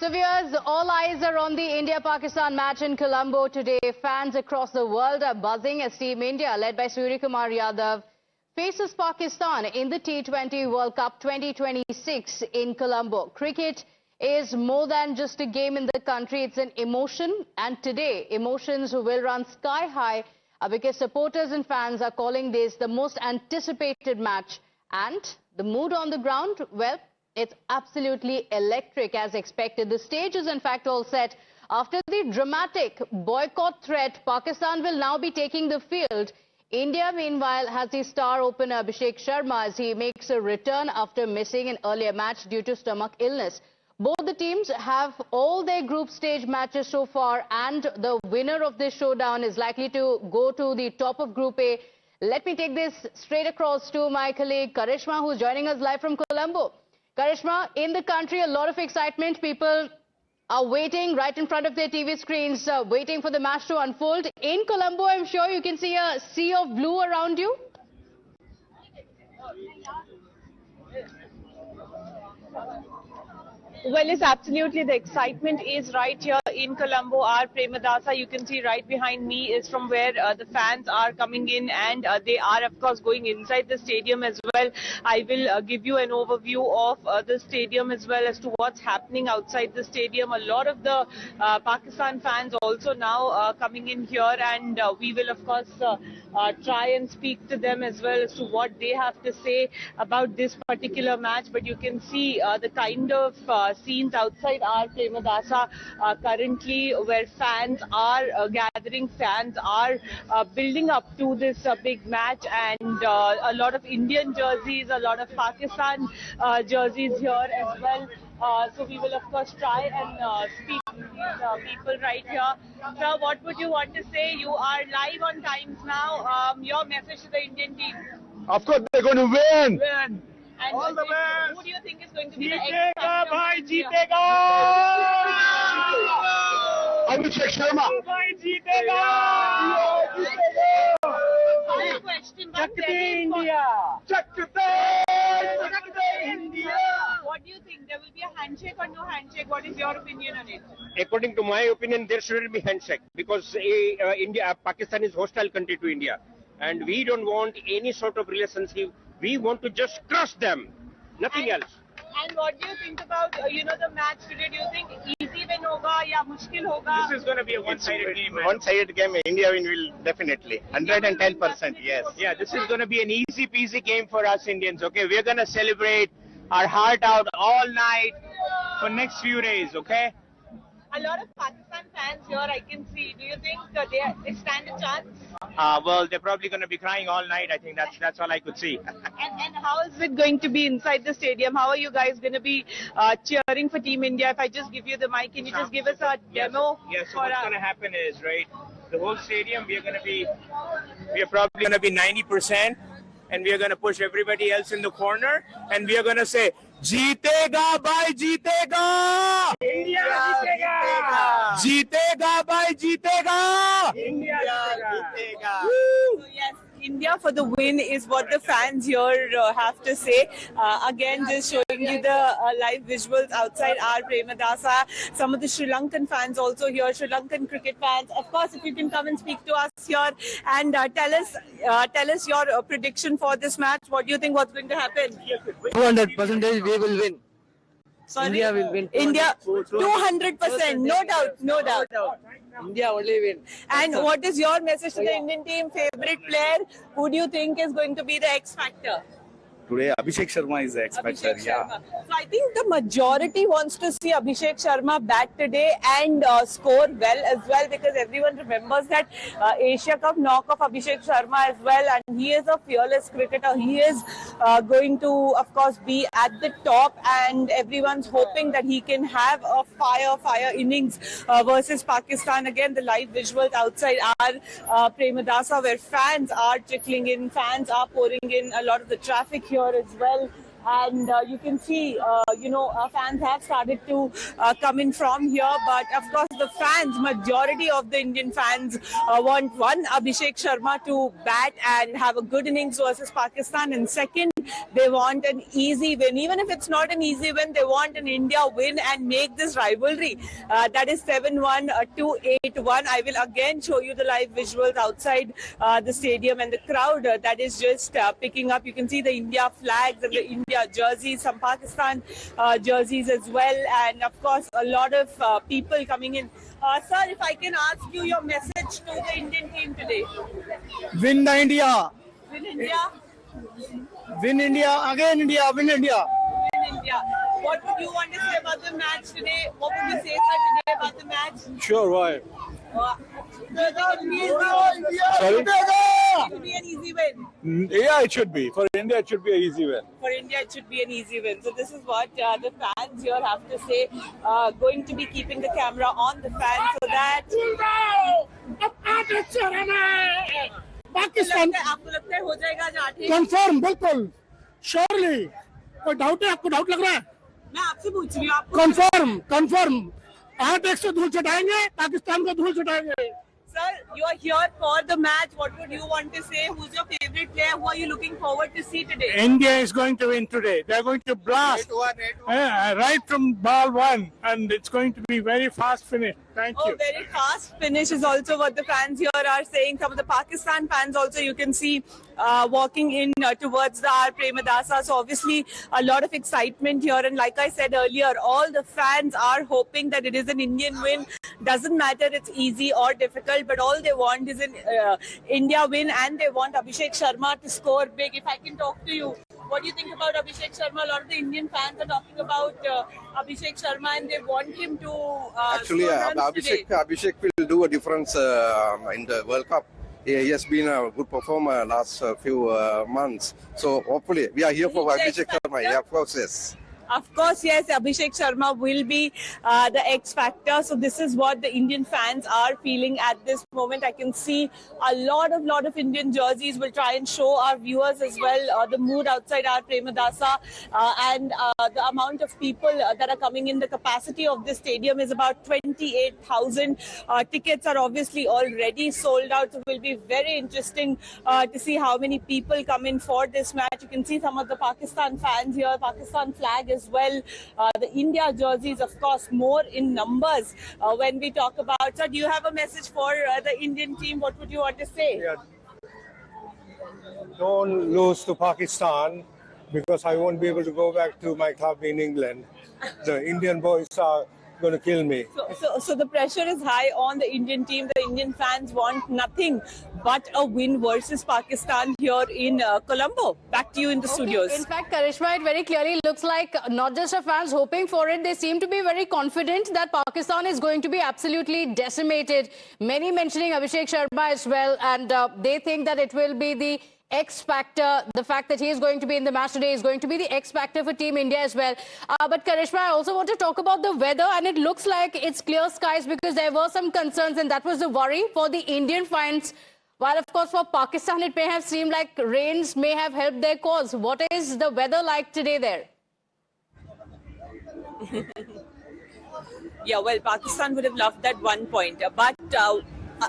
So viewers, all eyes are on the India-Pakistan match in Colombo today. Fans across the world are buzzing as Team India, led by Suryakumar Yadav, faces Pakistan in the T20 World Cup 2026 in Colombo. Cricket is more than just a game in the country, it's an emotion. And today, emotions will run sky high because supporters and fans are calling this the most anticipated match. And the mood on the ground, well, it's absolutely electric as expected. The stage is in fact all set. After the dramatic boycott threat, Pakistan will now be taking the field. India, meanwhile, has the star opener Abhishek Sharma as he makes a return after missing an earlier match due to stomach illness. Both the teams have all their group stage matches so far, and the winner of this showdown is likely to go to the top of Group A. Let me take this straight across to my colleague Karishma, who's joining us live from Colombo. Karishma, in the country, a lot of excitement. People are waiting right in front of their TV screens, waiting for the match to unfold. In Colombo, I'm sure you can see a sea of blue around you. Well, it's absolutely, the excitement is right here in Colombo. Our Premadasa, you can see right behind me, is from where the fans are coming in, and they are of course going inside the stadium as well. I will give you an overview of the stadium as well as to what's happening outside the stadium. A lot of the Pakistan fans also now coming in here, and we will of course try and speak to them as well as to what they have to say about this particular match. But you can see the kind of scenes outside our Premadasa currently, where fans are gathering, fans are building up to this big match, and a lot of Indian jerseys, a lot of Pakistan jerseys here as well. So we will of course try and speak to these people right here. Sir, what would you want to say? You are live on Times now. Your message to the Indian team? Of course they're going to win. And All the best. Who do you think is going to be the Jeetega, bhai, jeetega! Abhishek Sharma. Bhai, jeetega! Question, Chakte India! Chakte India! What do you think? There will be a handshake or no handshake? What is your opinion on it? According to my opinion, there shouldn't be handshake because Pakistan is hostile country to India, and we don't want any sort of relationship. We want to just crush them, nothing else. And what do you think about the match today? Do you think easy win hoga ya mushkil hoga? This is going to be a one-sided game. One-sided game. India will definitely. 110%, yes. Yeah, this is going to be an easy-peasy game for us Indians. Okay, we're going to celebrate our heart out all night for next few days. Okay. A lot of Pakistan fans here, I can see. Do you think they stand a chance? Well, they're probably going to be crying all night. I think that's all I could see. And how is it going to be inside the stadium? How are you guys going to be cheering for Team India? If I just give you the mic, can you just give us a demo? Yes. So what's going to happen is, right, the whole stadium, we are probably going to be 90%, and we are going to push everybody else in the corner, and we are going to say, "Jeetega, bhai, jeetega! India jeetega! Jeetega, bhai, jeetega! India jeetega!" So yes, India for the win is what the fans here have to say. Again, just showing you the live visuals outside our Premadasa. Some of the Sri Lankan fans also here, Sri Lankan cricket fans. Of course, if you can come and speak to us here and tell us your prediction for this match. What do you think? What's going to happen? 200% we will win. Sorry? India will win. India, 200%, no doubt. India only win. And what is your message to the Indian team? Favorite player? Who do you think is going to be the X factor? Today, Abhishek Sharma is the X factor. Yeah. So I think the majority wants to see Abhishek Sharma bat today and score well as well, because everyone remembers that Asia Cup knock of Abhishek Sharma as well, and he is a fearless cricketer. He is going to, of course, be at the top, and everyone's hoping that he can have a fire innings versus Pakistan. Again, the live visuals outside our Premadasa, where fans are trickling in, fans are pouring in, a lot of the traffic here as well. And you can see, fans have started to come in from here. But of course, the fans, majority of the Indian fans want one, Abhishek Sharma to bat and have a good innings versus Pakistan, and second, They want an easy win. Even if it's not an easy win, they want an India win and make this rivalry. That is 7-1 to 8-1. I will again show you the live visuals outside the stadium and the crowd that is just picking up. You can see the India flags and the India jerseys, some Pakistan jerseys as well, and of course a lot of people coming in. Sir, if I can ask you your message to the Indian team today. Win the India. Win India. Win India. Again India. Win India. Win India. What would you want to say about the match today? What would you say, sir, today about the match? Sure, why? Sorry? It will be an easy win. Yeah, it should be. For India, it should be an easy win. For India, it should be an easy win. So this is what the fans here have to say. Going to be keeping the camera on the fans so that... Pakistan आपको लगता है हो जाएगा आज 8? Confirm बिल्कुल surely कोई doubt है आपको डाउट लग रहा है मैं आपसे पूछ रही हूँ आपको कंफर्म 8-1 से धूल चटाएंगे पाकिस्तान को धूल चटाएंगे Sir, you are here for the match. What would you want to say? Who's your favorite player? Who are you looking forward to see today? India is going to win today. They're going to blast right from ball one, and it's going to be very fast finish. Thank you. Very fast finish is also what the fans here are saying. Some of the Pakistan fans also you can see walking in towards the R. Premadasa. So obviously a lot of excitement here. And like I said earlier, all the fans are hoping that it is an Indian win. Doesn't matter it's easy or difficult, but all they want is an India win, and they want Abhishek Sharma to score big. If I can talk to you, what do you think about Abhishek Sharma? A lot of the Indian fans are talking about Abhishek Sharma, and they want him to actually Abhishek will do a difference in the World Cup. He has been a good performer last few months. So hopefully we are here for Abhishek Sharma. Yeah, of course, yes. Of course, yes, Abhishek Sharma will be the X factor. So this is what the Indian fans are feeling at this moment. I can see a lot of Indian jerseys. Will try and show our viewers as well the mood outside our Premadasa and the amount of people that are coming in. The capacity of this stadium is about 28,000. Tickets are obviously already sold out. So it will be very interesting to see how many people come in for this match. You can see some of the Pakistan fans here, Pakistan flag as well. The India jerseys, of course, more in numbers when we talk about. So do you have a message for the Indian team? What would you want to say? Yeah. Don't lose to Pakistan, because I won't be able to go back to my club in England. The Indian boys are going to kill me. So the pressure is high on the Indian team. The Indian fans want nothing but a win versus Pakistan here in Colombo. Back to you in the studios. In fact, Karishma, it very clearly looks like not just the fans hoping for it, they seem to be very confident that Pakistan is going to be absolutely decimated. Many mentioning Abhishek Sharma as well, and they think that it will be the X factor. The fact that he is going to be in the match today is going to be the X factor for Team India as well. But Karishma, I also want to talk about the weather, and it looks like it's clear skies, because there were some concerns, and that was the worry for the Indian fans. While of course for Pakistan it may have seemed like rains may have helped their cause. What is the weather like today there? Yeah, well, Pakistan would have loved that 1 point, but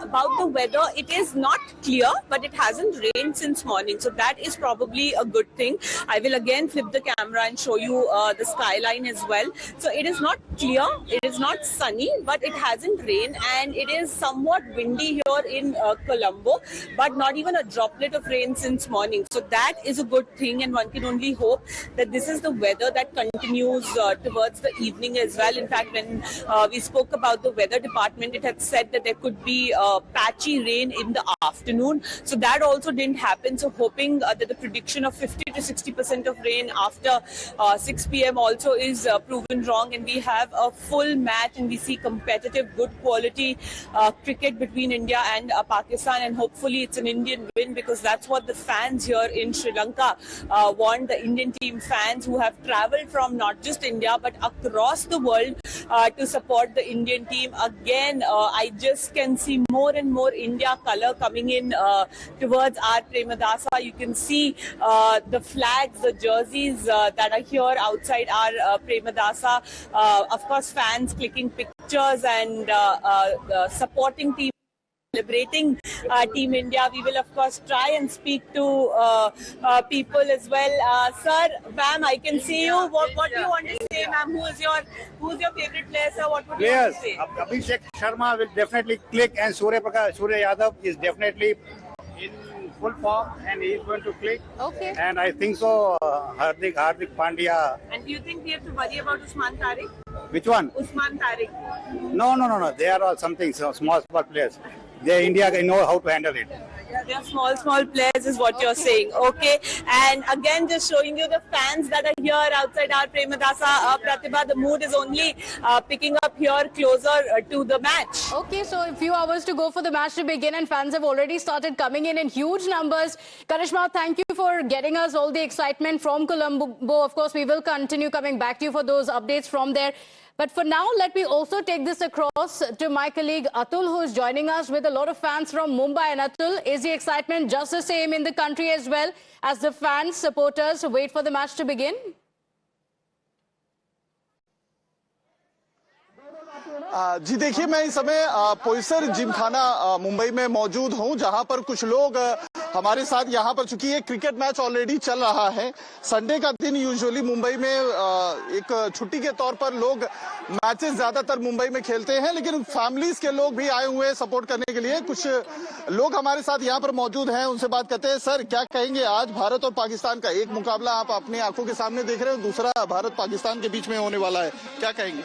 about the weather, it is not clear, but it hasn't rained since morning, so that is probably a good thing. I will again flip the camera and show you the skyline as well. So it is not clear, it is not sunny, but it hasn't rained, and it is somewhat windy here in Colombo, but not even a droplet of rain since morning. So that is a good thing, and one can only hope that this is the weather that continues towards the evening as well. In fact, when we spoke about the weather department, it had said that there could be patchy rain in the afternoon. So that also didn't happen. So hoping that the prediction of 50 to 60% of rain after 6 p.m. also is proven wrong, and we have a full match, and we see competitive, good quality cricket between India and Pakistan, and hopefully it's an Indian win, because that's what the fans here in Sri Lanka want. The Indian team fans who have travelled from not just India but across the world to support the Indian team. Again, I just can see more and more India colour coming in towards our Premadasa. You can see the flags, the jerseys that are here outside our Premadasa. Of course, fans clicking pictures and supporting Team celebrating Team India. We will of course try and speak to people as well. Sir, ma'am, I can see you. What do you want to say, ma'am? Who's your favorite player, sir? What would you want to say? Abhishek Sharma will definitely click, and Surya Yadav is definitely in full form, and he is going to click. Okay. And I think so. Hardik Pandya. And do you think we have to worry about Usman Tariq? Which one? Usman Tariq. No. They are all something small players. India know how to handle it. They are small players is what you're saying. Okay. And again, just showing you the fans that are here outside our Premadasa Pratibha. The mood is only picking up here closer to the match. Okay, so a few hours to go for the match to begin, and fans have already started coming in huge numbers. Karishma, thank you for getting us all the excitement from Colombo. Of course, we will continue coming back to you for those updates from there. But for now, let me also take this across to my colleague Atul, who is joining us with a lot of fans from Mumbai. And Atul, is the excitement just the same in the country as well as the fans, supporters wait for the match to begin? जी देखिए, मैं इस समय पोइसर जिमखाना मुंबई में मौजूद हूं, जहां पर कुछ लोग हमारे साथ यहां पर, चूंकि ये क्रिकेट मैच ऑलरेडी चल रहा है, संडे का दिन यूजुअली मुंबई में एक छुट्टी के तौर पर लोग मैचेस ज्यादातर मुंबई में खेलते हैं, लेकिन फैमिलीज के लोग भी आए हुए हैं सपोर्ट करने के लिए। कुछ लोग हमारे साथ यहां पर मौजूद हैं, उनसे बात करते हैं। सर, क्या कहेंगे, आज भारत और पाकिस्तान का एक मुकाबला आप अपनी आंखों के सामने देख रहे हो, दूसरा भारत पाकिस्तान के बीच में होने वाला है, क्या कहेंगे?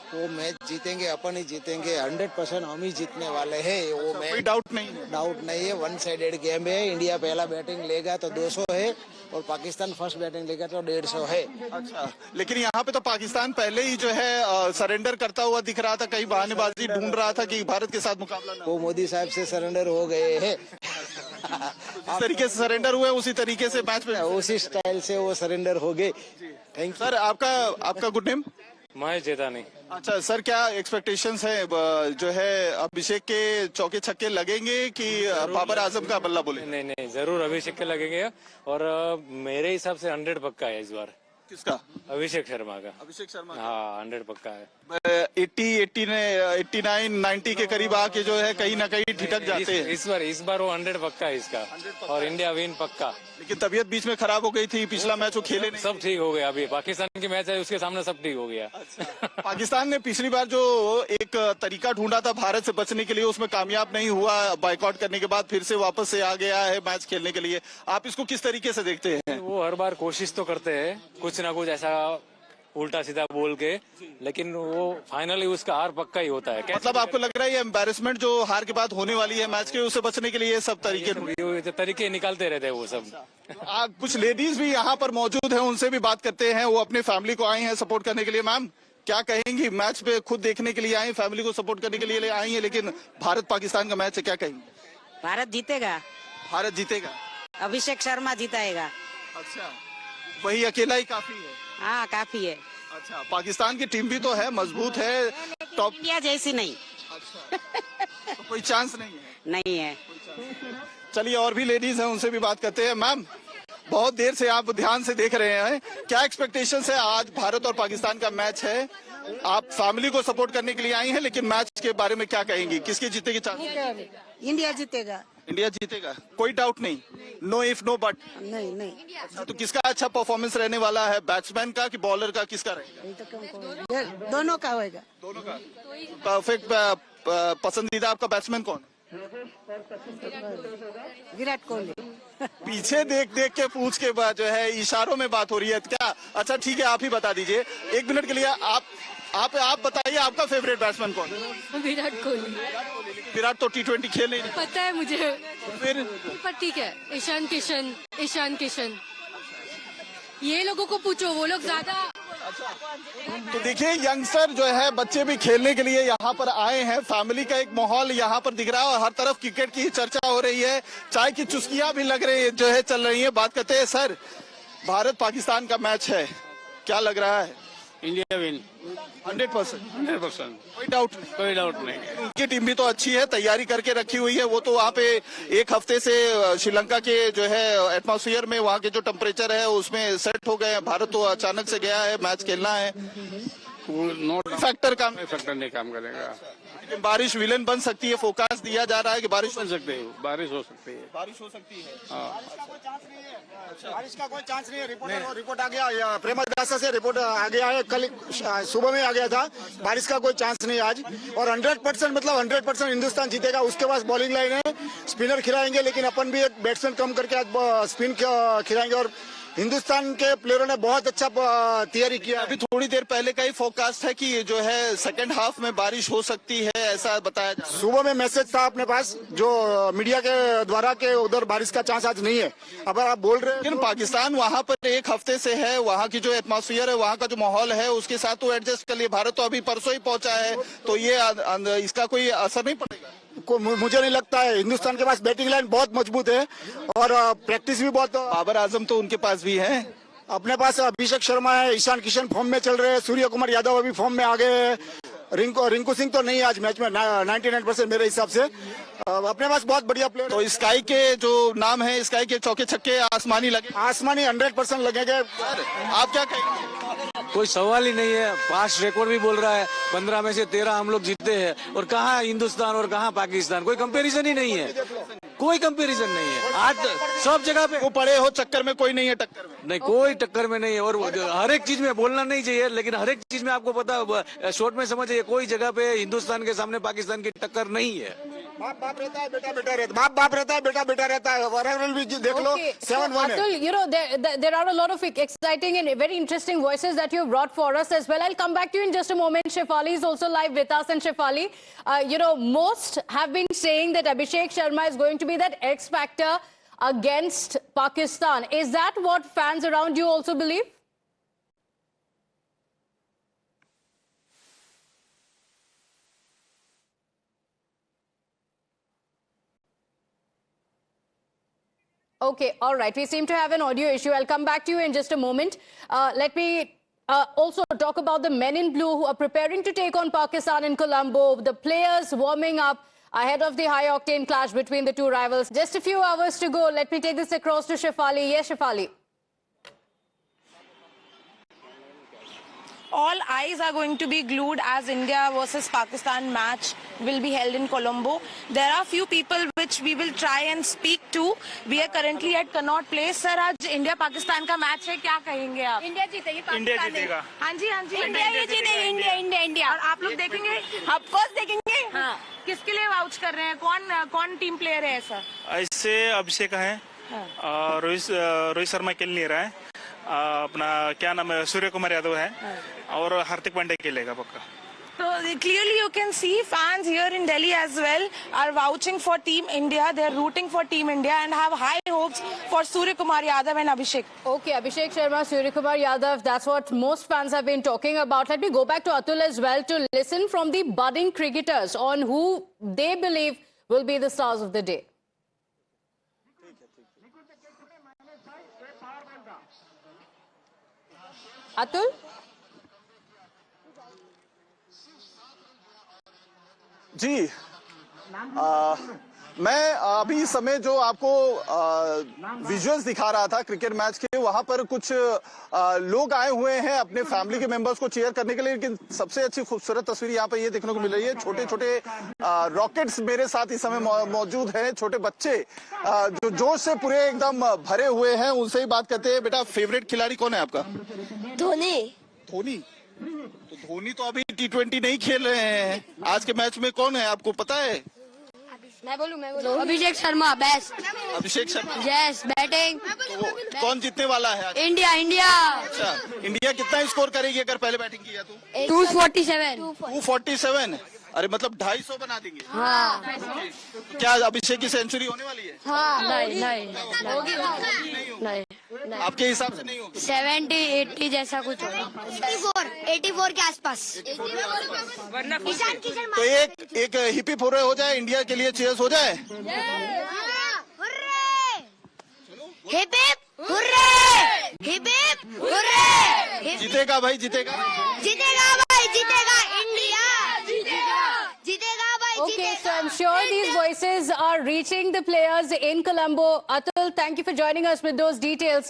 वो मैच जीतेंगे, अपन ही जीतेंगे, 100% हम ही जीतने वाले हैं। वो मैच कोई डाउट नहीं है। वन साइडेड गेम है। इंडिया पहला बैटिंग लेगा तो 200 है और पाकिस्तान फर्स्ट बैटिंग लेगा तो 150 है। अच्छा, लेकिन यहाँ पे तो पाकिस्तान पहले ही जो है सरेंडर करता हुआ दिख रहा था, कहीं बहानेबाजी ढूंढ रहा था कि भारत के साथ मुकाबला ना। वो मोदी साहब से सरेंडर हो गए हैं। जिस तरीके से सरेंडर हुए उसी तरीके से मैच में उसी स्टाइल से वो सरेंडर हो गए। Thank you sir. आपका गुड नेम? महेश जेतानी। अच्छा सर, क्या एक्सपेक्टेशंस है, जो है अभिषेक के चौके छक्के लगेंगे कि बाबर आजम का बल्ला बोले? नहीं, जरूर अभिषेक के लगेंगे और मेरे हिसाब से 100 पक्का है इस बार। किसका? अभिषेक शर्मा का। अभिषेक शर्मा, हाँ 100 पक्का है। 89 90 के करीब आके जो है कहीं ना कहीं ठिठक जाते हैं। इस बार वो 100 पक्का है इसका, और इंडिया विन पक्का। लेकिन तबीयत बीच में खराब हो गई थी, पिछला मैच वो खेले नहीं। सब ठीक हो गया, अभी पाकिस्तान की मैच है उसके सामने सब ठीक हो गया। पाकिस्तान ने पिछली बार जो एक तरीका ढूंढा था भारत से बचने के लिए, उसमें कामयाब नहीं हुआ। बाइकआउट करने के बाद फिर से वापस से आ गया है मैच खेलने के लिए। आप इसको किस तरीके से देखते हैं? वो हर बार कोशिश तो करते हैं कुछ ना कुछ ऐसा उल्टा सीधा बोल के, लेकिन वो फाइनली उसका हार पक्का ही होता है। मतलब आपको लग रहा है ये एम्बैरेसमेंट जो हार के बाद होने वाली है मैच के, उससे बचने के लिए ये सब तरीके निकालते रहते हैं वो सब। कुछ लेडीज भी यहाँ पर मौजूद हैं, उनसे भी बात करते हैं। वो अपनी फैमिली को आई हैं सपोर्ट करने के लिए। मैम, क्या कहेंगी, मैच पे खुद देखने के लिए आई, फैमिली को सपोर्ट करने के लिए आई है, लेकिन भारत पाकिस्तान का मैच है, क्या कहेंगी? भारत जीतेगा। भारत जीतेगा, अभिषेक शर्मा जीताएगा। अच्छा, वही अकेला ही काफी है? हाँ, काफी है। अच्छा, पाकिस्तान की टीम भी तो है, मजबूत है, टॉप इंडिया जैसी नहीं। अच्छा, तो कोई चांस नहीं है? नहीं है। चलिए, और भी लेडीज हैं, उनसे भी बात करते हैं। मैम, बहुत देर से आप ध्यान से देख रहे हैं, क्या एक्सपेक्टेशंस है? आज भारत और पाकिस्तान का मैच है, आप फैमिली को सपोर्ट करने के लिए आई हैं, लेकिन मैच के बारे में क्या कहेंगी, किसके जीतने की चांस? इंडिया जीतेगा। इंडिया जीतेगा, कोई डाउट नहीं? No if no but? नहीं। अच्छा, तो किसका अच्छा परफॉर्मेंस रहने वाला है, बैट्समैन का कि बॉलर का, किसका रहेगा? दोनों का होगा। दोनों का। परफेक्ट पसंदीदा आपका बैट्समैन कौन? विराट कोहली। पीछे देख के पूछ के बाद जो है इशारों में बात हो रही है क्या? अच्छा ठीक है, आप ही बता दीजिए 1 मिनट के लिए। आप बताइए, आपका फेवरेट बैट्समैन कौन है? विराट कोहली। विराट तो T20 खेल नहीं पता है मुझे, फिर पर ठीक है। ईशान किशन, ये लोगों को पूछो, वो लोग ज्यादा। तो देखिए, यंगस्टर जो है, बच्चे भी खेलने के लिए यहाँ पर आए हैं। फैमिली का एक माहौल यहाँ पर दिख रहा है और हर तरफ क्रिकेट की चर्चा हो रही है, चाय की चुस्कियां भी लग रही है, जो है चल रही है। बात करते हैं सर, भारत पाकिस्तान का मैच है, क्या लग रहा है? India win 100%। कोई डाउट नहीं। उनकी टीम भी तो अच्छी है, तैयारी करके रखी हुई है। वो तो वहाँ पे एक हफ्ते से श्रीलंका के जो है एटमॉस्फेयर में, वहाँ के जो टेम्परेचर है उसमें सेट हो गए हैं। भारत तो अचानक से गया है, मैच खेलना है। नो फैक्टर काम फैक्टर नहीं काम करेगा। लेकिन बारिश विलेन बन सकती है, फोकस दिया जा रहा है कि बारिश बन सकते है, बारिश हो सकती है। बारिश हो सकती है। बारिश का कोई चांस नहीं है। रिपोर्ट आ गया, प्रेमदासा से रिपोर्ट आ गया है, कल सुबह में आ गया था। बारिश का कोई चांस नहीं आज, और 100% मतलब 100% हिंदुस्तान जीतेगा। उसके पास बॉलिंग लाइन है, स्पिनर खिलाएंगे, लेकिन अपन भी एक बैट्समैन कम करके आज स्पिन खिलाएंगे। और हिंदुस्तान के प्लेयरों ने बहुत अच्छा तैयारी किया। अभी थोड़ी देर पहले का ही फोरकास्ट है कि जो है सेकंड हाफ में बारिश हो सकती है, ऐसा बताया जा रहा है। सुबह में मैसेज था अपने पास जो मीडिया के द्वारा के उधर बारिश का चांस आज नहीं है। अब आप बोल रहे हैं लेकिन पाकिस्तान वहां पर एक हफ्ते से है, वहां की जो एटमॉस्फेयर है, वहां का जो माहौल है, उसके साथ तो एडजस्ट कर लिए। भारत तो अभी परसों ही पहुंचा है, तो ये इसका कोई असर नहीं पड़ेगा। मुझे नहीं लगता है। हिंदुस्तान के पास बैटिंग लाइन बहुत मजबूत है और प्रैक्टिस भी बहुत। बाबर आजम तो उनके पास भी है। अपने पास अभिषेक शर्मा है, ईशान किशन फॉर्म में चल रहे हैं, सूर्य कुमार यादव अभी फॉर्म में आ गए हैं। रिंकू सिंह तो नहीं आज मैच में 99% मेरे हिसाब से। अपने पास बहुत बढ़िया प्लेयर। तो स्काई के जो नाम है, स्काई के चौके छक्के आसमानी लगे, आसमानी 100% लगेंगे। आप क्या कहेंगे? कोई सवाल ही नहीं है। पास्ट रिकॉर्ड भी बोल रहा है, 15 में से 13 हम लोग जीते हैं। और कहाँ हिंदुस्तान और कहाँ पाकिस्तान, कोई कंपैरिजन ही नहीं है, कोई कंपैरिजन नहीं है। आज सब जगह पे वो पड़े हो चक्कर में, कोई नहीं है टक्कर में। नहीं, कोई टक्कर में नहीं है। और हर एक चीज में बोलना नहीं चाहिए, लेकिन हर एक चीज में आपको पता शॉर्ट में समझिए, कोई जगह पे हिंदुस्तान के सामने पाकिस्तान की टक्कर नहीं है। बाप रहता है, बेटा बेटा रहता है। बाप रहता है, बेटा रहता है। वरंगल भी देख लो, 7-1 है। Atul, you know, there are a lot of exciting and very interesting voices that you brought for us as well. I'll come back to you in just a moment. Shefali is also live with us. And Shefali, you know, most have been saying that Abhishek Sharma is going to be that X factor against Pakistan. Is that what fans around you also believe? Okay, all right. We seem to have an audio issue. I'll come back to you in just a moment. Let me also talk about the men in blue who are preparing to take on Pakistan in Colombo. The players warming up ahead of the high-octane clash between the two rivals. Just a few hours to go. Let me take this across to Shefali. Yes, Shefali. All eyes are going to be glued as India versus Pakistan match will be held in Colombo. There are few people which we will try and speak to. We are currently at Connaught Place. Sir, आज India Pakistan का match है, क्या कहेंगे आप? India जीतेगी, India जीतेगा। हाँ जी, India ही जीतेगी। इंडिया। और आप लोग देखेंगे? ऑफ कोर्स देखेंगे। हाँ। किसके लिए वाउच कर रहे हैं? कौन टीम प्लेयर है ऐसा? ऐसे अभिषेक है, रोहित शर्मा खेल नहीं रहा है, अपना क्या नाम है, सूर्य कुमार यादव है, और हार्दिक पांड्या खेलेगा पक्का। So clearly you can see fans here in Delhi as well are vouching for Team India. They're rooting for Team India and have high hopes for Surya Kumar Yadav and Abhishek. Okay, Abhishek Sharma, Surya Kumar Yadav, that's what most fans have been talking about. Let me go back to Atul as well to listen from the budding cricketers on who they believe will be the stars of the day. Atul? जी, मैं अभी इस समय जो आपको visuals दिखा रहा था cricket match के, वहां पर कुछ लोग आए हुए हैं अपने फैमिली के मेंबर्स को चीयर करने के लिए। लेकिन सबसे अच्छी खूबसूरत तस्वीर यहाँ पे ये देखने को मिल रही है, छोटे छोटे रॉकेट्स मेरे साथ इस समय मौजूद हैं। छोटे बच्चे जो जोश से पूरे एकदम भरे हुए हैं, उनसे ही बात करते हैं। बेटा, फेवरेट खिलाड़ी कौन है आपका? धोनी। धोनी? तो धोनी तो अभी T20 नहीं खेल रहे हैं। आज के मैच में कौन है आपको पता है? मैं बोलूं Abhishek Sharma best. Abhishek Sharma? Yes, batting. तो कौन जीतने वाला है आज? इंडिया। अच्छा, इंडिया कितना स्कोर करेगी अगर पहले बैटिंग किया तो? 247। 247? अरे मतलब 250 बना देंगे। हाँ। क्या अभिषेक की सेंचुरी होने वाली है? हाँ। नहीं। आपके हिसाब से नहीं होगी? 70-80 जैसा कुछ होगा। 84 के आसपास। तो एक हिप हिप हो जाए, इंडिया के लिए चीयर्स हो जाए। Hip hip hurray, hip hip hurray. जीतेगा भाई, जीतेगा भाई, जीतेगा इंडिया, जीतेगा भाई। Okay, so I'm sure these voices are reaching the players in Colombo. Atul, thank you for joining us with those details.